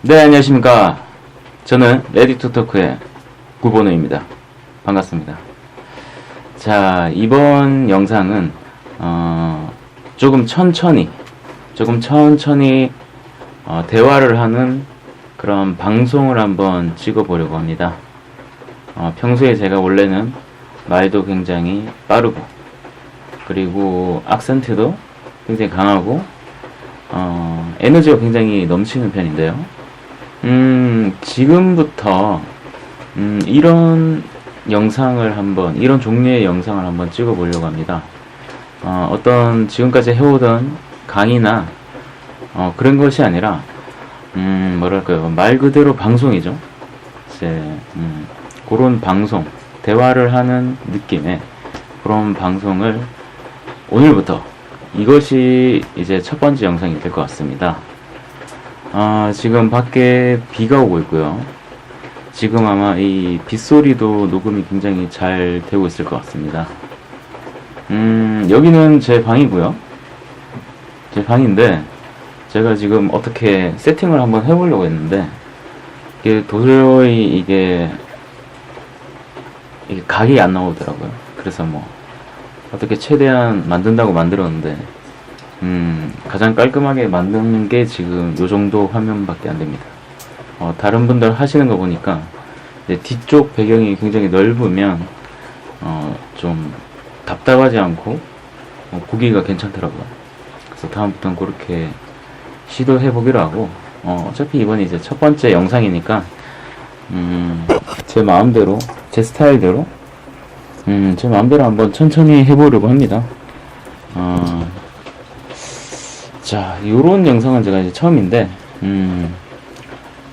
네, 안녕하십니까. 저는 레디투토크의 구본우입니다. 반갑습니다. 자, 이번 영상은 조금 천천히 대화를 하는 그런 방송을 한번 찍어보려고 합니다. 평소에 제가 원래는 말도 굉장히 빠르고, 그리고 악센트도 굉장히 강하고, 에너지가 굉장히 넘치는 편인데요. 지금부터 이런 영상을 이런 종류의 영상을 한번 찍어보려고 합니다. 어떤 지금까지 해오던 강의나 그런 것이 아니라 뭐랄까요, 말 그대로 방송이죠. 이제 그런 방송, 대화를 하는 느낌의 그런 방송을 오늘부터, 이것이 이제 첫 번째 영상이 될 것 같습니다. 지금 밖에 비가 오고 있고요. 지금 아마 이 빗소리도 녹음이 굉장히 잘 되고 있을 것 같습니다. 여기는 제 방이고요. 제 방인데, 제가 지금 어떻게 세팅을 한번 해보려고 했는데, 이게 도저히 이게 각이 안 나오더라고요. 그래서 어떻게 최대한 만든다고 만들었는데, 가장 깔끔하게 만드는 게 지금 요 정도 화면밖에 안 됩니다. 다른 분들 하시는 거 보니까 뒤쪽 배경이 굉장히 넓으면 좀 답답하지 않고 보기가 괜찮더라고요. 그래서 다음부터는 그렇게 시도해 보기로 하고, 어차피 이번이 이제 첫 번째 영상이니까 제 마음대로, 제 스타일대로 제 마음대로 한번 천천히 해보려고 합니다. 자, 요런 영상은 제가 이제 처음인데,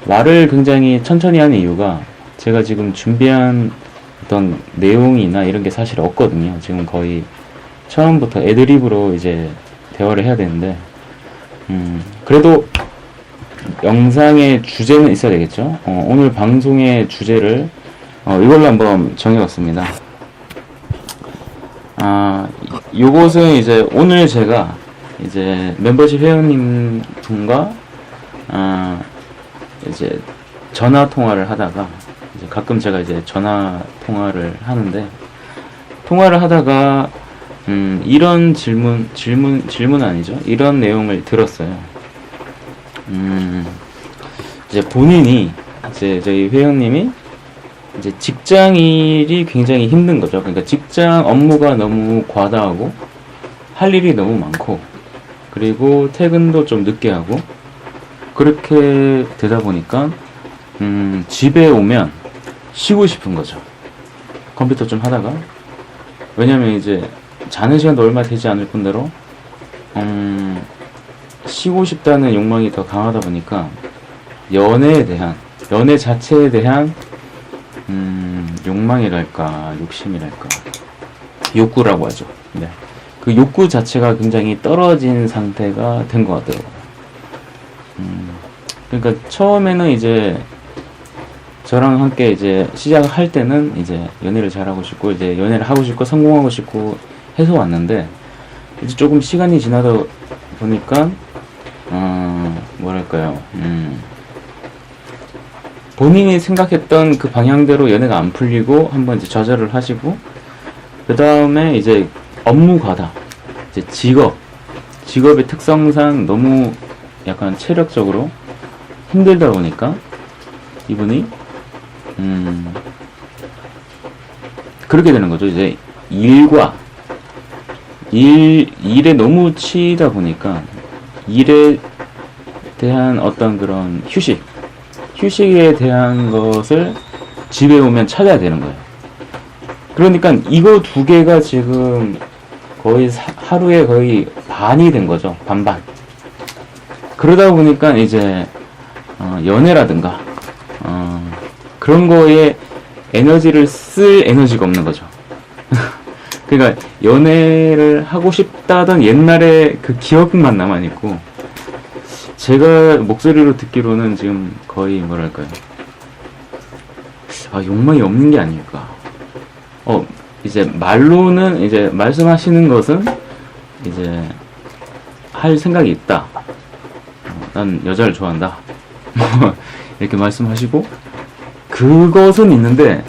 말을 굉장히 천천히 하는 이유가, 제가 지금 준비한 어떤 내용이나 이런 게 사실 없거든요. 지금 거의 처음부터 애드립으로 이제 대화를 해야 되는데, 그래도 영상의 주제는 있어야 되겠죠. 오늘 방송의 주제를 이걸로 한번 정해봤습니다. 요것은 이제 오늘 제가 이제 멤버십 회원님 분과 이제 전화 통화를 하다가, 이제 가끔 제가 이제 전화 통화를 하는데, 통화를 하다가 이런 질문 아니죠? 이런 내용을 들었어요. 이제 본인이, 이제 저희 회원님이 이제 직장일이 굉장히 힘든 거죠. 그러니까 직장 업무가 너무 과다하고 할 일이 너무 많고, 그리고 퇴근도 좀 늦게 하고, 그렇게 되다 보니까 집에 오면 쉬고 싶은 거죠. 컴퓨터 좀 하다가. 왜냐면 이제 자는 시간도 얼마 되지 않을 뿐더러 쉬고 싶다는 욕망이 더 강하다 보니까 연애 자체에 대한 욕망이랄까, 욕심이랄까, 욕구라고 하죠. 네. 그 욕구 자체가 굉장히 떨어진 상태가 된 것 같더라고요. 그러니까 처음에는 이제 저랑 함께 이제 시작을 할 때는 이제 연애를 잘하고 싶고, 이제 연애를 하고 싶고 성공하고 싶고 해서 왔는데, 이제 조금 시간이 지나다 보니까 뭐랄까요, 본인이 생각했던 그 방향대로 연애가 안 풀리고 한번 이제 좌절을 하시고, 그 다음에 이제 업무 과다, 이제 직업의 특성상 너무 약간 체력적으로 힘들다 보니까 이분이 그렇게 되는 거죠. 이제 일에 너무 치이다 보니까 일에 대한 어떤 그런 휴식에 대한 것을 집에 오면 찾아야 되는 거예요. 그러니까 이거 두 개가 지금 거의 하루에 거의 반이 된 거죠. 반반. 그러다 보니까 이제 연애라든가 그런 거에 에너지를 쓸 에너지가 없는 거죠. 그러니까 연애를 하고 싶다던 옛날에 그 기억만 남아있고, 제가 목소리로 듣기로는 지금 거의 뭐랄까요, 욕망이 없는 게 아닐까. 이제 말로는 이제 말씀하시는 것은 이제 할 생각이 있다. 난 여자를 좋아한다. 이렇게 말씀하시고, 그것은 있는데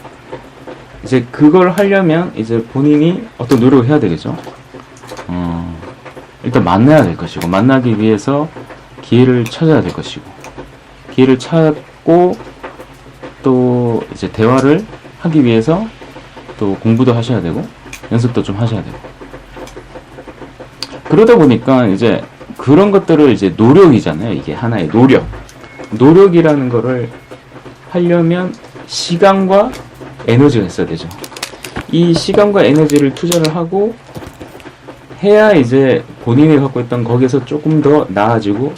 이제 그걸 하려면 이제 본인이 어떤 노력을 해야 되겠죠. 일단 만나야 될 것이고, 만나기 위해서 기회를 찾아야 될 것이고, 기회를 찾고 또 이제 대화를 하기 위해서 또 공부도 하셔야 되고 연습도 좀 하셔야 되고, 그러다 보니까 이제 그런 것들을 이제 노력이잖아요. 이게 하나의 노력이라는 거를 하려면 시간과 에너지가 있어야 되죠. 이 시간과 에너지를 투자를 하고 해야 이제 본인이 갖고 있던 거기에서 조금 더 나아지고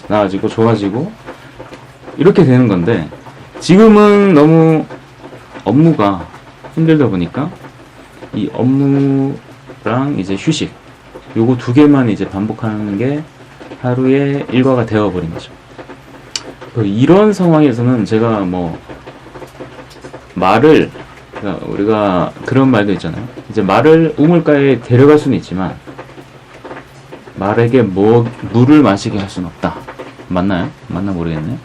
좋아지고 이렇게 되는 건데, 지금은 너무 업무가 힘들다 보니까 이 업무랑 이제 휴식, 요거 두 개만 이제 반복하는 게 하루의 일과가 되어버린 거죠. 이런 상황에서는 제가 뭐 말을, 그러니까 우리가 그런 말도 있잖아요. 이제 말을 우물가에 데려갈 수는 있지만 말에게 물을 마시게 할 수는 없다. 맞나요? 맞나 모르겠네.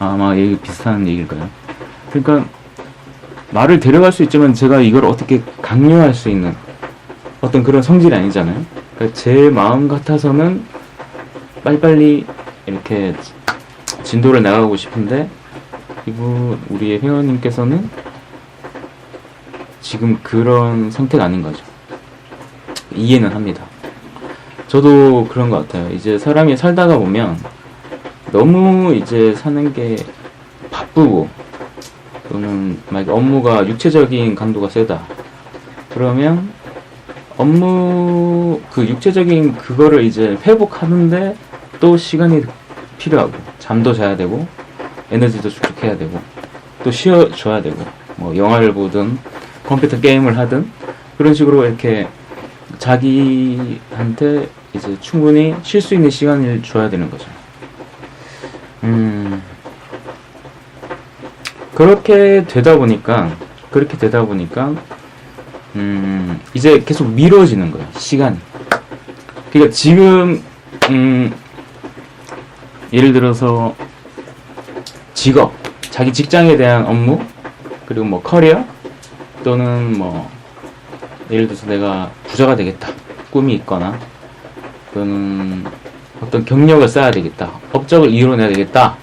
아마 얘기 비슷한 얘기일 거예요. 그러니까 말을 데려갈 수 있지만 제가 이걸 어떻게 강요할 수 있는 어떤 그런 성질이 아니잖아요. 그러니까 제 마음 같아서는 빨리빨리 이렇게 진도를 나가고 싶은데, 우리의 회원님께서는 지금 그런 상태가 아닌 거죠. 이해는 합니다. 저도 그런 것 같아요. 이제 사람이 살다가 보면 너무 이제 사는 게 바쁘고, 또는 만약에 업무가 육체적인 강도가 세다 그러면 업무 그 육체적인 그거를 이제 회복하는데 또 시간이 필요하고, 잠도 자야 되고 에너지도 축적해야 되고 또 쉬어줘야 되고, 뭐 영화를 보든 컴퓨터 게임을 하든 그런 식으로 이렇게 자기한테 이제 충분히 쉴 수 있는 시간을 줘야 되는 거죠. 그렇게 되다 보니까 이제 계속 미뤄지는 거예요, 시간이. 그러니까 지금 예를 들어서 직업, 자기 직장에 대한 업무, 그리고 뭐 커리어, 또는 뭐 예를 들어서 내가 부자가 되겠다, 꿈이 있거나, 또는 어떤 경력을 쌓아야 되겠다, 업적을 이뤄내야 되겠다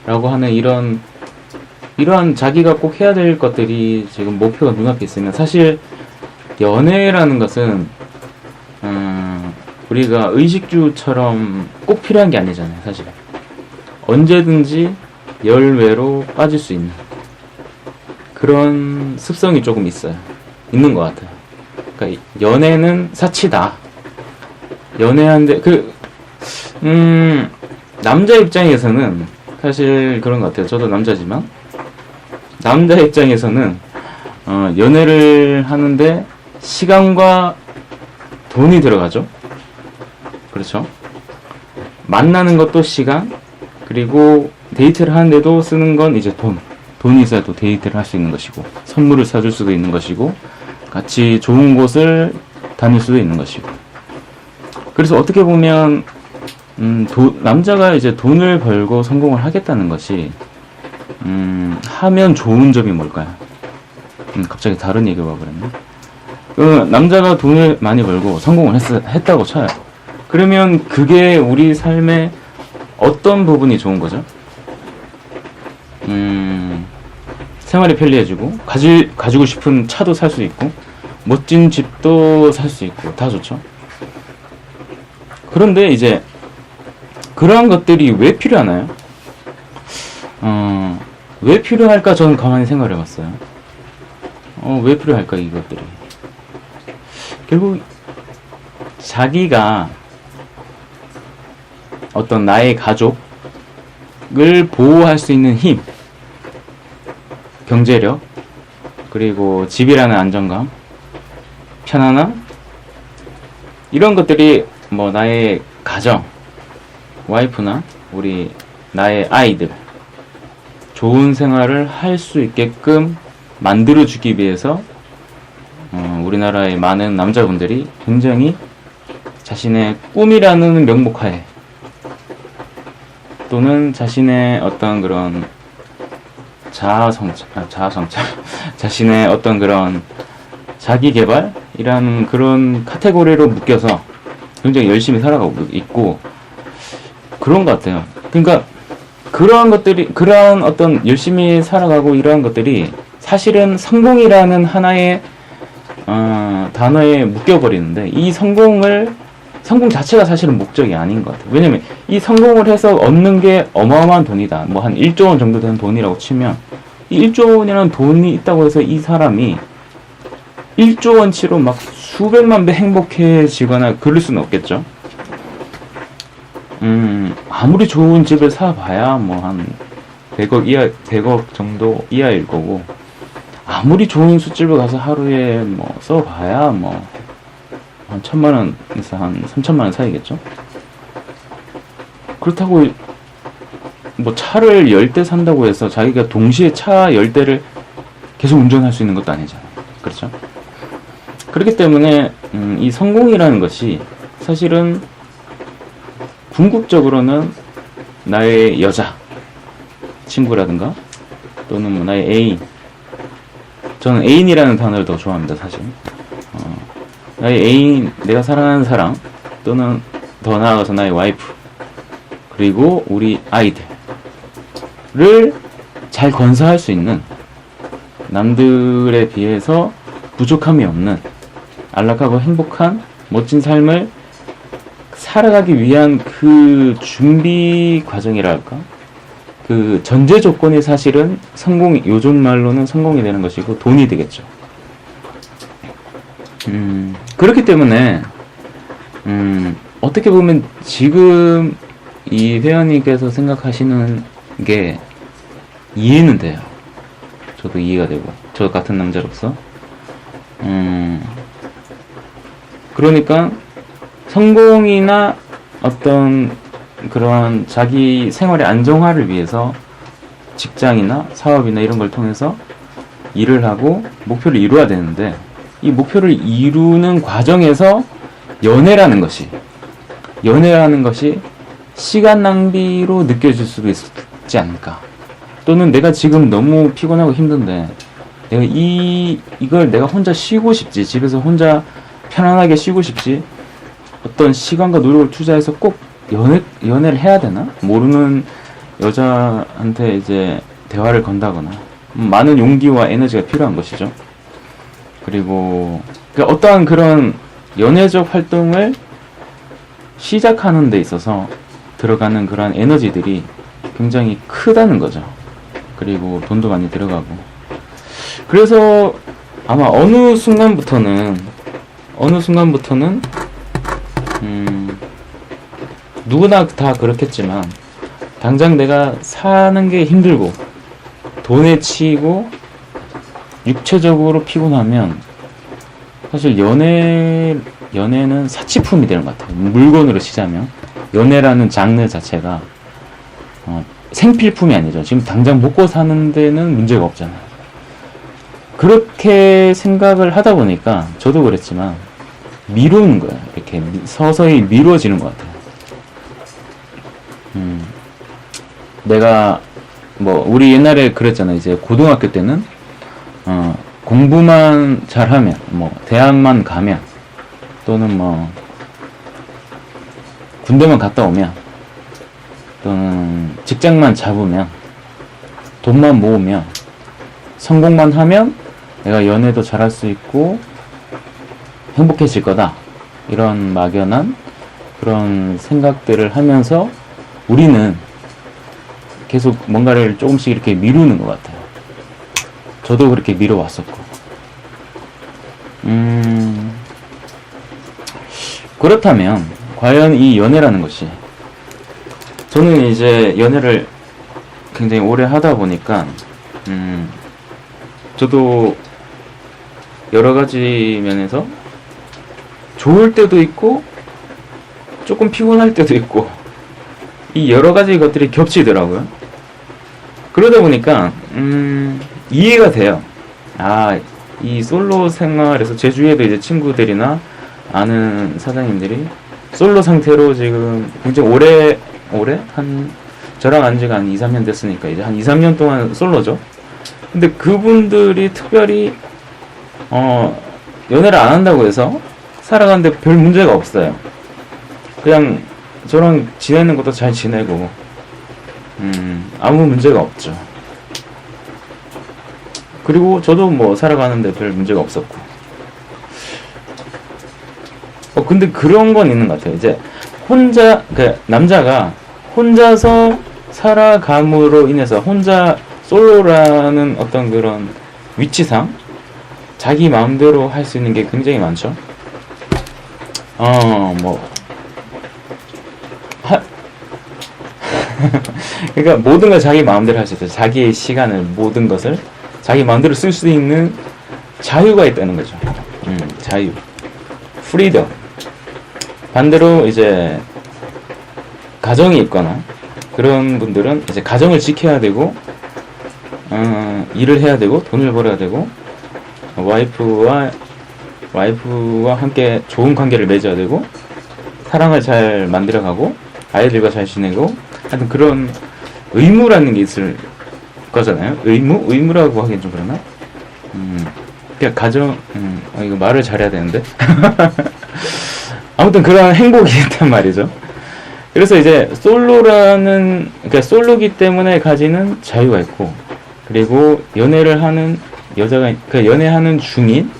라고 하는 이러한 자기가 꼭 해야 될 것들이 지금 목표가 눈앞에 있으면, 사실 연애라는 것은 우리가 의식주처럼 꼭 필요한 게 아니잖아요. 사실 언제든지 열외로 빠질 수 있는 그런 습성이 조금 있는 것 같아요. 그러니까 연애는 사치다. 연애하는데 남자 입장에서는 사실 그런 것 같아요. 저도 남자지만 남자 입장에서는 연애를 하는데 시간과 돈이 들어가죠. 그렇죠? 만나는 것도 시간, 그리고 데이트를 하는데도 쓰는 건 이제 돈이 있어야 또 데이트를 할 수 있는 것이고, 선물을 사줄 수도 있는 것이고, 같이 좋은 곳을 다닐 수도 있는 것이고. 그래서 어떻게 보면 남자가 이제 돈을 벌고 성공을 하겠다는 것이 하면 좋은 점이 뭘까요? 갑자기 다른 얘기가 와버렸네. 남자가 돈을 많이 벌고 성공을 했다고 쳐요. 그러면 그게 우리 삶의 어떤 부분이 좋은 거죠? 생활이 편리해지고, 가지고 싶은 차도 살 수 있고, 멋진 집도 살 수 있고, 다 좋죠. 그런데 이제 그러한 것들이 왜 필요하나요? 왜 필요할까? 저는 가만히 생각을 해봤어요. 왜 필요할까, 이것들이? 결국 자기가 어떤 나의 가족을 보호할 수 있는 힘, 경제력, 그리고 집이라는 안정감, 편안함, 이런 것들이 뭐 나의 가정, 와이프나 나의 아이들 좋은 생활을 할 수 있게끔 만들어주기 위해서 우리나라의 많은 남자분들이 굉장히 자신의 꿈이라는 명목하에 또는 자신의 어떤 그런 자아성찰, 자신의 어떤 그런 자기 개발이라는 그런 카테고리로 묶여서 굉장히 열심히 살아가고 있고 그런 것 같아요. 그러니까 그러한 어떤 열심히 살아가고 이러한 것들이 사실은 성공이라는 하나의 단어에 묶여버리는데 이 성공 자체가 사실은 목적이 아닌 것 같아요. 왜냐면 이 성공을 해서 얻는 게 어마어마한 돈이다. 뭐 한 1조 원 정도 되는 돈이라고 치면 이 1조 원이라는 돈이 있다고 해서 이 사람이 1조 원치로 막 수백만 배 행복해지거나 그럴 수는 없겠죠. 아무리 좋은 집을 사봐야 뭐 한 100억 정도 이하일 거고, 아무리 좋은 술집을 가서 하루에 뭐 써봐야 뭐 한 1000만원에서 한 3000만원 사이겠죠. 그렇다고 뭐 차를 10대 산다고 해서 자기가 동시에 차 10대를 계속 운전할 수 있는 것도 아니잖아요. 그렇죠? 그렇기 때문에 이 성공이라는 것이 사실은 궁극적으로는 나의 여자 친구라든가 또는 뭐 나의 애인, 저는 애인이라는 단어를 더 좋아합니다. 사실 나의 애인, 내가 사랑하는 사람, 또는 더 나아가서 나의 와이프, 그리고 우리 아이들을 잘 건사할 수 있는, 남들에 비해서 부족함이 없는 안락하고 행복한 멋진 삶을 살아가기 위한 그 준비 과정이랄까? 그 전제 조건이 사실은 성공이, 요즘 말로는 성공이 되는 것이고 돈이 되겠죠. 그렇기 때문에 어떻게 보면 지금 이 회원님께서 생각하시는 게 이해는 돼요. 저도 이해가 되고, 저 같은 남자로서 그러니까 성공이나 어떤 그러한 자기 생활의 안정화를 위해서 직장이나 사업이나 이런 걸 통해서 일을 하고 목표를 이루어야 되는데, 이 목표를 이루는 과정에서 연애라는 것이 시간 낭비로 느껴질 수도 있지 않을까. 또는 내가 지금 너무 피곤하고 힘든데 내가 이걸 내가 혼자 쉬고 싶지, 집에서 혼자 편안하게 쉬고 싶지, 어떤 시간과 노력을 투자해서 꼭 연애를 해야 되나? 모르는 여자한테 이제 대화를 건다거나 많은 용기와 에너지가 필요한 것이죠. 그리고 어떠한 그런 연애적 활동을 시작하는 데 있어서 들어가는 그런 에너지들이 굉장히 크다는 거죠. 그리고 돈도 많이 들어가고. 그래서 아마 어느 순간부터는 누구나 다 그렇겠지만 당장 내가 사는 게 힘들고 돈에 치이고 육체적으로 피곤하면 사실 연애는 사치품이 되는 것 같아요. 물건으로 치자면 연애라는 장르 자체가 생필품이 아니죠. 지금 당장 먹고 사는 데는 문제가 없잖아요. 그렇게 생각을 하다 보니까 저도 그랬지만 미루는 거예요. 이렇게 서서히 미뤄지는 것 같아요. 내가 뭐 우리 옛날에 그랬잖아요. 이제 고등학교 때는 공부만 잘하면, 뭐 대학만 가면, 또는 뭐 군대만 갔다 오면, 또는 직장만 잡으면, 돈만 모으면, 성공만 하면 내가 연애도 잘할 수 있고 행복해질 거다. 이런 막연한 그런 생각들을 하면서 우리는 계속 뭔가를 조금씩 이렇게 미루는 것 같아요. 저도 그렇게 미뤄왔었고. 그렇다면 과연 이 연애라는 것이, 저는 이제 연애를 굉장히 오래 하다 보니까 저도 여러 가지 면에서 좋을 때도 있고 조금 피곤할 때도 있고 이 여러 가지 것들이 겹치더라고요. 그러다 보니까 이해가 돼요. 이 솔로 생활에서 제 주위에도 이제 친구들이나 아는 사장님들이 솔로 상태로 지금 굉장히 오래 한 저랑 안 지가 한 2, 3년 됐으니까 이제 한 2, 3년 동안 솔로죠. 근데 그분들이 특별히 연애를 안 한다고 해서 살아가는데 별 문제가 없어요. 그냥 저랑 지내는 것도 잘 지내고 아무 문제가 없죠. 그리고 저도 뭐 살아가는데 별 문제가 없었고. 근데 그런 건 있는 것 같아요. 이제 혼자, 남자가 혼자서 살아감으로 인해서 혼자 솔로라는 어떤 그런 위치상 자기 마음대로 할 수 있는 게 굉장히 많죠. 그러니까 모든 걸 자기 마음대로 할 수 있어요. 자기의 시간을, 모든 것을 자기 마음대로 쓸 수 있는 자유가 있다는 거죠. 자유. 프리덤. 반대로 이제 가정이 있거나 그런 분들은 이제 가정을 지켜야 되고 일을 해야 되고 돈을 벌어야 되고 와이프와 함께 좋은 관계를 맺어야 되고 사랑을 잘 만들어가고 아이들과 잘 지내고 하여튼 그런 의무라는 게 있을 거잖아요. 의무라고 하긴 좀 그러나? 그냥 가정 이거 말을 잘해야 되는데 아무튼 그런 행복이 있단 말이죠. 그래서 이제 그러니까 솔로기 때문에 가지는 자유가 있고, 그리고 연애를 하는 여자가, 연애하는 중인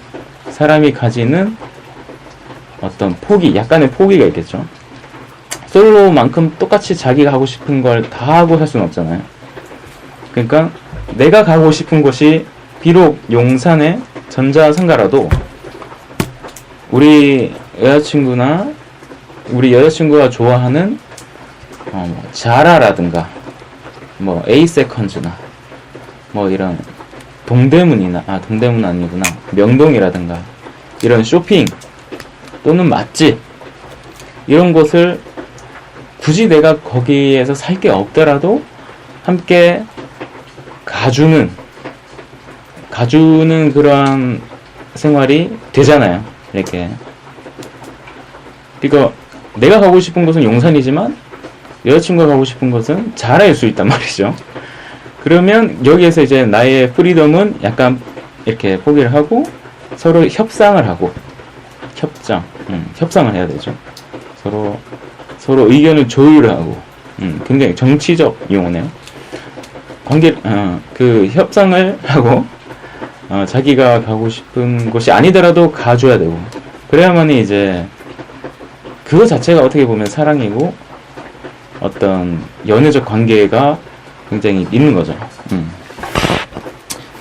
사람이 가지는 어떤 약간의 포기가 있겠죠. 솔로만큼 똑같이 자기가 하고 싶은 걸 다 하고 살 수는 없잖아요. 그러니까 내가 가고 싶은 곳이 비록 용산의 전자상가라도 우리 여자친구가 좋아하는 자라라든가 뭐 에이세컨즈나 뭐 이런 동대문은 아니구나, 명동이라든가 이런 쇼핑 또는 맛집 이런 곳을 굳이 내가 거기에서 살 게 없더라도 함께 가주는 그러한 생활이 되잖아요. 이렇게. 그러니까 내가 가고 싶은 곳은 용산이지만 여자친구가 가고 싶은 곳은 자라일 수 있단 말이죠. 그러면 여기에서 이제 나의 프리덤은 약간 이렇게 포기를 하고 서로 협상을 하고 협상을 해야 되죠. 서로 의견을 조율을 하고 굉장히 정치적 용어네요. 그 협상을 하고 자기가 가고 싶은 곳이 아니더라도 가줘야 되고, 그래야만이 이제 그거 자체가 어떻게 보면 사랑이고 어떤 연애적 관계가 굉장히 있는 거죠.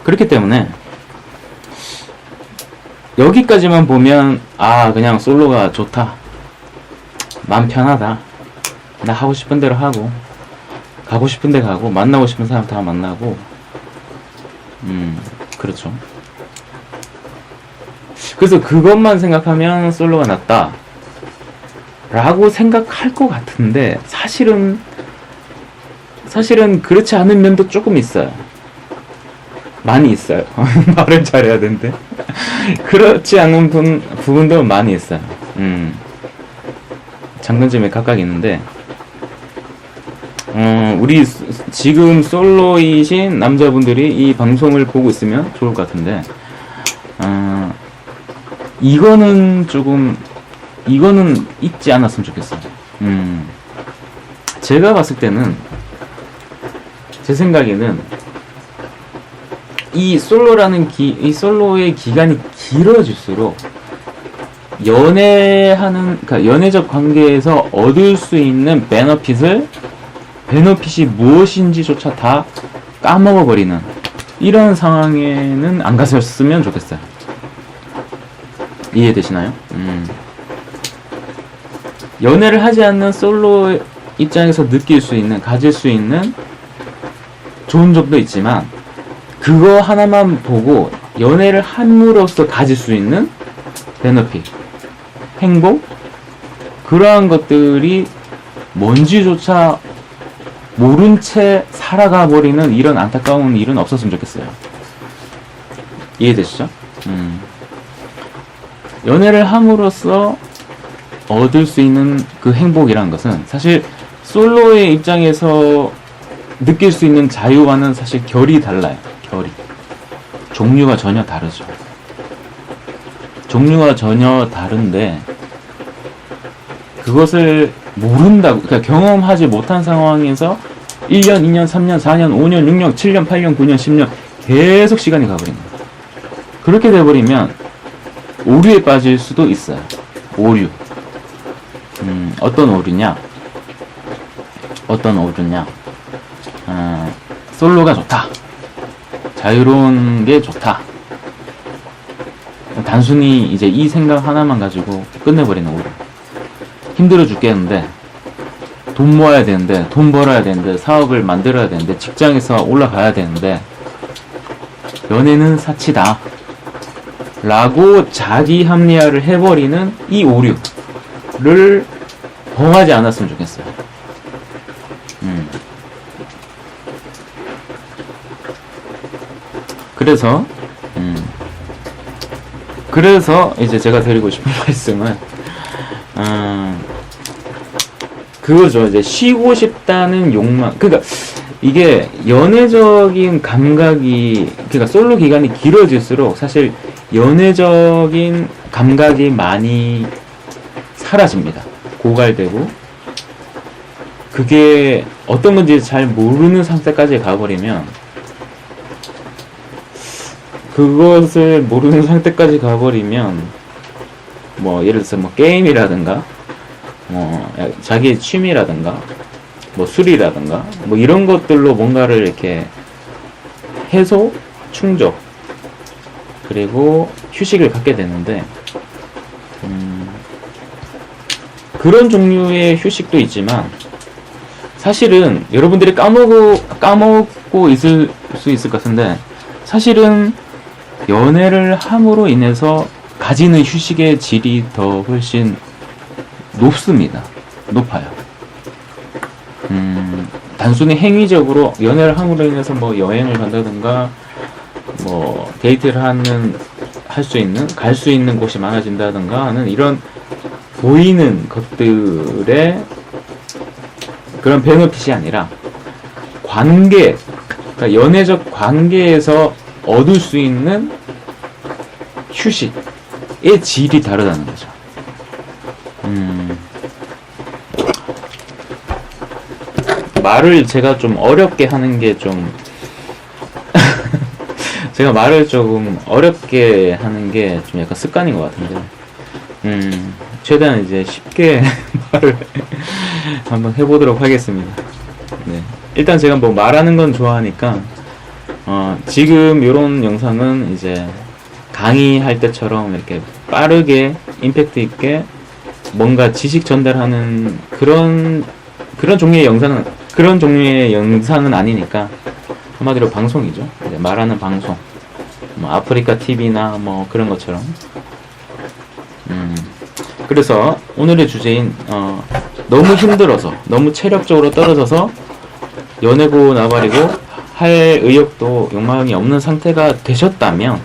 그렇기 때문에 여기까지만 보면 그냥 솔로가 좋다, 마음 편하다, 나 하고 싶은 대로 하고 가고 싶은 데 가고 만나고 싶은 사람 다 만나고 그렇죠. 그래서 그것만 생각하면 솔로가 낫다 라고 생각할 것 같은데 사실은 그렇지 않은 면도 조금 있어요. 많이 있어요. 말을 잘해야 되는데 그렇지 않은 부분도 많이 있어요. 장단점이 각각 있는데 우리 지금 솔로이신 남자분들이 이 방송을 보고 있으면 좋을 것 같은데 이거는 잊지 않았으면 좋겠어요. 제가 봤을 때는, 제 생각에는 이 솔로의 기간이 길어질수록 그러니까 연애적 관계에서 얻을 수 있는 베너핏이 무엇인지조차 다 까먹어버리는 이런 상황에는 안 갔으면 좋겠어요. 이해되시나요? 연애를 하지 않는 솔로 입장에서 가질 수 있는 좋은 점도 있지만, 그거 하나만 보고 연애를 함으로써 가질 수 있는 베너핏, 행복, 그러한 것들이 뭔지조차 모른 채 살아가 버리는 이런 안타까운 일은 없었으면 좋겠어요. 이해되시죠? 연애를 함으로써 얻을 수 있는 그 행복이라는 것은 사실 솔로의 입장에서 느낄 수 있는 자유와는 사실 결이 달라요. 결이. 종류가 전혀 다르죠. 종류가 전혀 다른데 그것을 모른다고, 그러니까 경험하지 못한 상황에서 1년, 2년, 3년, 4년, 5년, 6년, 7년, 8년, 9년, 10년 계속 시간이 가버립니다. 그렇게 돼버리면 오류에 빠질 수도 있어요. 오류. 어떤 오류냐? 솔로가 좋다. 자유로운 게 좋다. 단순히 이제 이 생각 하나만 가지고 끝내버리는 오류. 힘들어 죽겠는데, 돈 모아야 되는데, 돈 벌어야 되는데, 사업을 만들어야 되는데, 직장에서 올라가야 되는데, 연애는 사치다. 라고 자기 합리화를 해버리는 이 오류를 범하지 않았으면 좋겠어요. 그래서 이제 제가 드리고 싶은 말씀은 그거죠. 이제 쉬고 싶다는 욕망. 그러니까 이게 연애적인 감각이, 그러니까 솔로 기간이 길어질수록 사실 연애적인 감각이 많이 사라집니다. 고갈되고, 그게 어떤 건지 잘 모르는 상태까지 가버리면, 그것을 모르는 상태까지 가버리면, 뭐 예를 들어서 뭐 게임이라든가, 뭐 자기의 취미라든가, 뭐 술이라든가, 뭐 이런 것들로 뭔가를 이렇게 해소, 충족, 그리고 휴식을 갖게 되는데, 그런 종류의 휴식도 있지만 사실은 여러분들이 까먹고 있을 수 있을 것 같은데, 사실은 연애를 함으로 인해서 가지는 휴식의 질이 더 훨씬 높습니다. 높아요. 단순히 행위적으로 연애를 함으로 인해서 뭐 여행을 간다든가, 뭐 데이트를 할 수 있는, 갈 수 있는 곳이 많아진다든가 하는 이런 보이는 것들의 그런 베네핏이 아니라 관계, 그러니까 연애적 관계에서 얻을 수 있는 휴식의 질이 다르다는 거죠. 말을 제가 좀 어렵게 하는 게 좀 제가 말을 조금 어렵게 하는 게 좀 약간 습관인 것 같은데, 최대한 이제 쉽게 말을 한번 해보도록 하겠습니다. 네. 일단 제가 뭐 말하는 건 좋아하니까, 지금 요런 영상은 이제 강의할 때처럼 이렇게 빠르게 임팩트 있게 뭔가 지식 전달하는 그런 종류의 영상은 아니니까, 한마디로 방송이죠. 이제 말하는 방송. 뭐 아프리카 TV나 뭐 그런 것처럼. 그래서 오늘의 주제인 너무 힘들어서, 너무 체력적으로 떨어져서 연애고 나발이고 할 의욕도 욕망이 없는 상태가 되셨다면,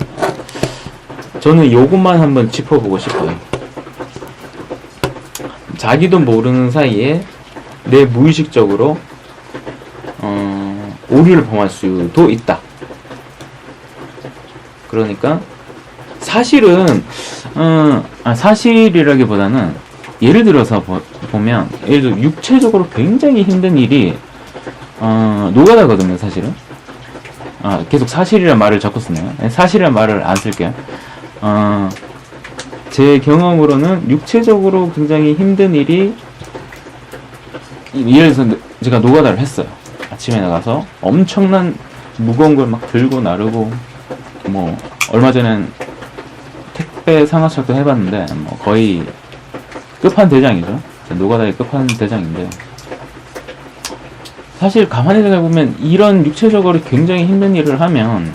저는 요것만 한번 짚어보고 싶어요. 자기도 모르는 사이에 내 무의식적으로 오류를 범할 수도 있다. 그러니까 사실은 사실이라기보다는, 예를 들어서 보면, 예를 들어 육체적으로 굉장히 힘든 일이 노가다거든요. 사실은 계속 사실이란 말을 자꾸 쓰네요. 사실이란 말을 안 쓸게요. 제 경험으로는 육체적으로 굉장히 힘든 일이, 예를 들어서 제가 노가다를 했어요. 아침에 나가서 엄청난 무거운 걸 막 들고 나르고, 뭐 얼마 전엔 택배 상하차도 해봤는데 뭐 거의 끝판대장이죠. 노가다의 끝판대장인데, 사실 가만히 생각해보면 이런 육체적으로 굉장히 힘든 일을 하면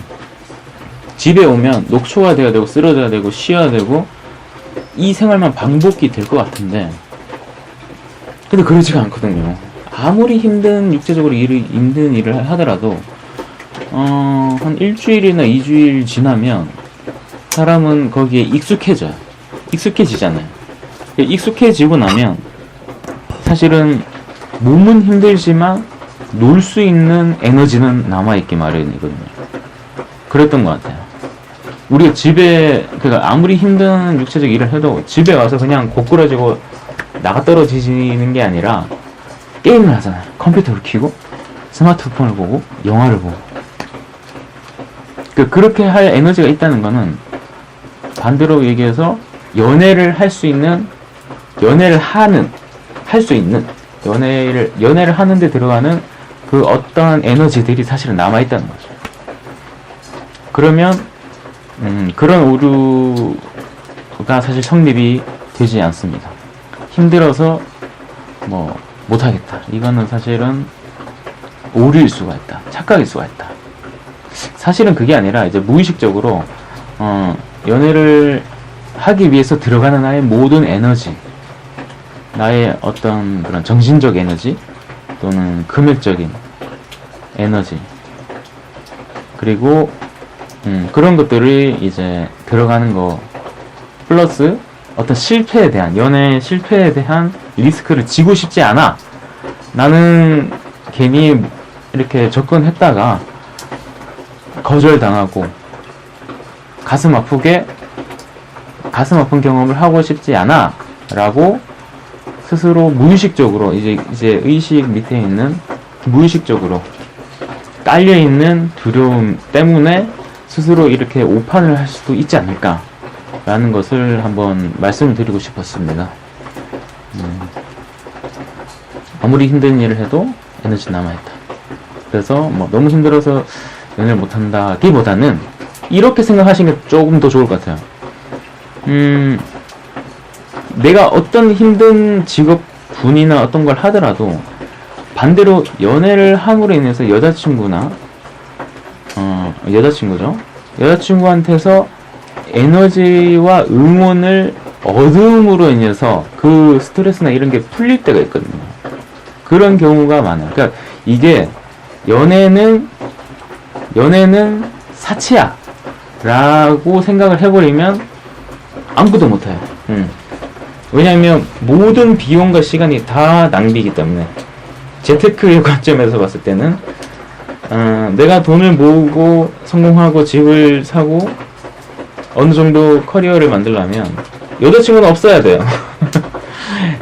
집에 오면 녹초가 돼야 되고 쓰러져야 되고 쉬어야 되고 이 생활만 반복이 될 것 같은데, 근데 그러지가 않거든요. 아무리 육체적으로 힘든 일을 하더라도 한 일주일이나 2주일 지나면 사람은 거기에 익숙해지잖아요. 익숙해지고 나면 사실은 몸은 힘들지만 놀 수 있는 에너지는 남아있기 마련이거든요. 그랬던 것 같아요. 우리가 집에, 그러니까 아무리 힘든 육체적 일을 해도 집에 와서 그냥 고꾸라지고 나가 떨어지는 게 아니라 게임을 하잖아요. 컴퓨터를 켜고 스마트폰을 보고 영화를 보고. 그렇게 할 에너지가 있다는 거는 반대로 얘기해서 연애를 할 수 있는, 연애를 할 수 있는, 연애를 하는데 들어가는 그 어떠한 에너지들이 사실은 남아있다는 거죠. 그러면, 그런 오류가 사실 성립이 되지 않습니다. 힘들어서, 못하겠다. 이거는 사실은 오류일 수가 있다. 착각일 수가 있다. 사실은 그게 아니라 이제 무의식적으로, 연애를 하기 위해서 들어가는 나의 모든 에너지, 나의 어떤 그런 정신적 에너지 또는 금액적인 에너지, 그리고 그런 것들이 이제 들어가는 거 플러스 어떤 실패에 대한, 연애 실패에 대한 리스크를 지고 싶지 않아. 나는 괜히 이렇게 접근했다가 거절당하고 가슴 아픈 경험을 하고 싶지 않아 라고 스스로 무의식적으로, 이제 의식 밑에 있는 무의식적으로 깔려있는 두려움 때문에 스스로 이렇게 오판을 할 수도 있지 않을까 라는 것을 한번 말씀을 드리고 싶었습니다. 아무리 힘든 일을 해도 에너지 남아있다. 그래서 너무 힘들어서 연애를 못한다 기보다는 이렇게 생각하시는 게 조금 더 좋을 것 같아요. 내가 어떤 힘든 직업군이나 어떤 걸 하더라도 반대로 연애를 함으로 인해서 여자친구나 여자친구한테서 에너지와 응원을 얻음으로 인해서 그 스트레스나 이런 게 풀릴 때가 있거든요. 그런 경우가 많아요. 그러니까 이게 연애는 사치야 라고 생각을 해버리면 아무것도 못해요. 왜냐하면 모든 비용과 시간이 다 낭비이기 때문에, 재테크의 관점에서 봤을 때는 내가 돈을 모으고 성공하고 집을 사고 어느 정도 커리어를 만들려면 여자친구는 없어야 돼요.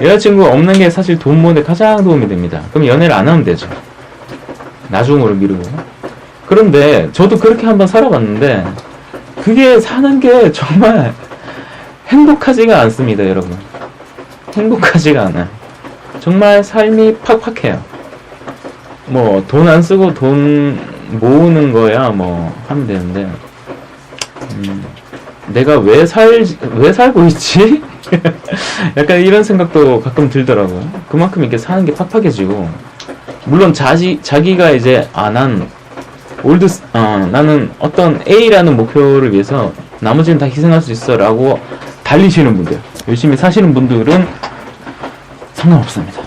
여자친구 없는 게 사실 돈 모으는데 가장 도움이 됩니다. 그럼 연애를 안 하면 되죠. 나중으로 미루고. 그런데 저도 그렇게 한번 살아봤는데 그게 사는 게 정말 행복하지가 않습니다, 여러분. 행복하지가 않아요. 정말 삶이 팍팍해요. 돈 안 쓰고 돈 모으는 거야 하면 되는데, 내가 왜 살고 있지? 약간 이런 생각도 가끔 들더라고요. 그만큼 이렇게 사는 게 팍팍해지고, 물론 자기가 이제 나는 어떤 A라는 목표를 위해서 나머지는 다 희생할 수 있어 라고 달리시는 분들, 열심히 사시는 분들은 상관없습니다.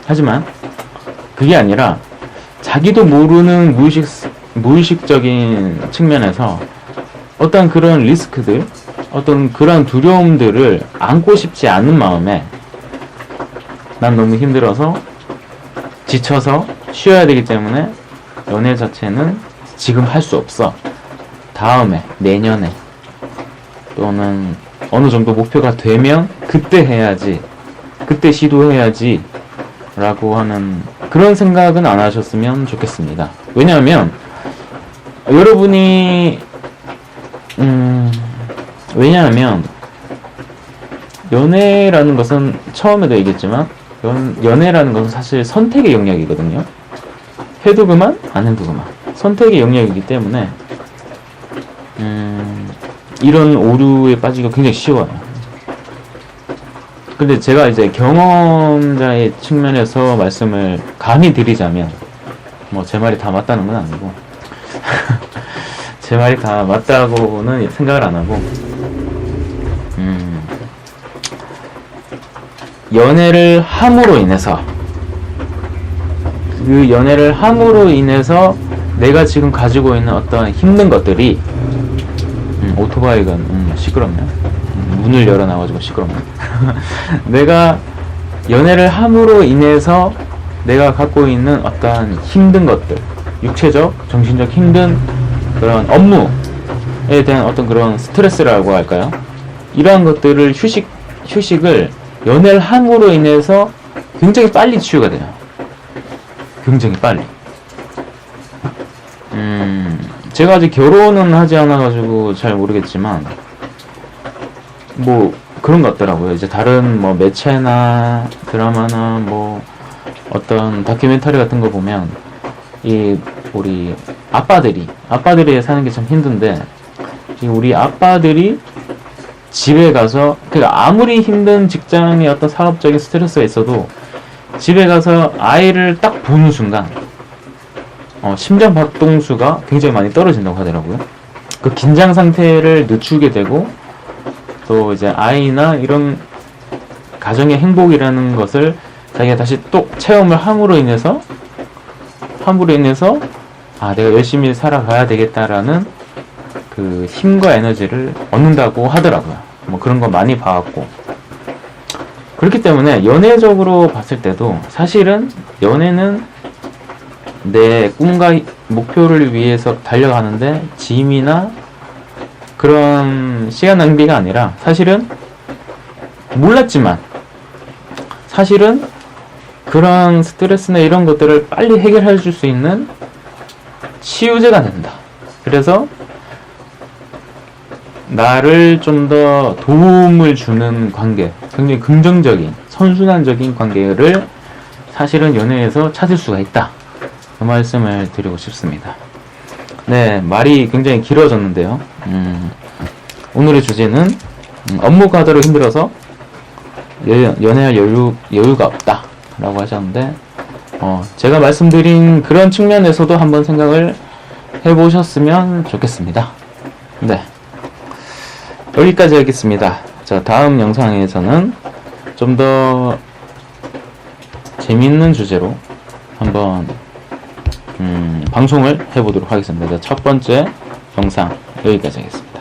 하지만 그게 아니라 자기도 모르는 무의식적인 측면에서 어떤 그런 리스크들, 어떤 그런 두려움들을 안고 싶지 않은 마음에 난 너무 힘들어서 지쳐서 쉬어야 되기 때문에 연애 자체는 지금 할 수 없어, 다음에, 내년에, 또는 어느 정도 목표가 되면 그때 해야지, 그때 시도해야지 라고 하는 그런 생각은 안 하셨으면 좋겠습니다. 왜냐하면 여러분이 왜냐하면 연애라는 것은 처음에도 얘기했지만 연애라는 것은 사실 선택의 영역이거든요. 해도 그만, 안 해도 그만. 선택의 영역이기 때문에 이런 오류에 빠지기가 굉장히 쉬워요. 근데 제가 이제 경험자의 측면에서 말씀을 감히 드리자면, 제 말이 다 맞다는 건 아니고 제 말이 다 맞다고는 생각을 안 하고, 연애를 함으로 인해서, 그 연애를 함으로 인해서 내가 지금 가지고 있는 어떤 힘든 것들이, 오토바이가 시끄럽네요. 문을 열어놔가지고 시끄럽네. 내가 연애를 함으로 인해서 내가 갖고 있는 어떠한 힘든 것들, 육체적, 정신적 힘든 그런 업무에 대한 어떤 그런 스트레스라고 할까요? 이러한 것들을 휴식을 연애를 함으로 인해서 굉장히 빨리 치유가 돼요. 굉장히 빨리. 제가 아직 결혼은 하지 않아가지고 잘 모르겠지만, 뭐, 그런 것 같더라고요. 이제 다른 뭐 매체나 드라마나 뭐 어떤 다큐멘터리 같은 거 보면, 이, 우리 아빠들이 사는 게 참 힘든데, 우리 아빠들이 집에 가서, 그러니까 아무리 힘든 직장의 어떤 사업적인 스트레스가 있어도, 집에 가서 아이를 딱 보는 순간, 심장 박동수가 굉장히 많이 떨어진다고 하더라고요. 그 긴장 상태를 늦추게 되고, 또 이제 아이나 이런 가정의 행복이라는 것을 자기가 다시 또 체험을 함으로 인해서, 아, 내가 열심히 살아가야 되겠다라는 그 힘과 에너지를 얻는다고 하더라고요. 뭐 그런 거 많이 봐왔고. 그렇기 때문에 연애적으로 봤을 때도 사실은 연애는 내 꿈과 목표를 위해서 달려가는데 짐이나 그런 시간 낭비가 아니라, 사실은 몰랐지만 사실은 그런 스트레스나 이런 것들을 빨리 해결해 줄 수 있는 치유제가 된다. 그래서 나를 좀 더 도움을 주는 관계, 굉장히 긍정적인 선순환적인 관계를 사실은 연애에서 찾을 수가 있다. 그 말씀을 드리고 싶습니다. 네, 말이 굉장히 길어졌는데요. 오늘의 주제는 업무가 하도록 힘들어서 연애할 여유가 없다 라고 하셨는데, 제가 말씀드린 그런 측면에서도 한번 생각을 해보셨으면 좋겠습니다. 네, 여기까지 하겠습니다. 자, 다음 영상에서는 좀 더 재밌는 주제로 한번 방송을 해보도록 하겠습니다. 첫 번째 영상 여기까지 하겠습니다.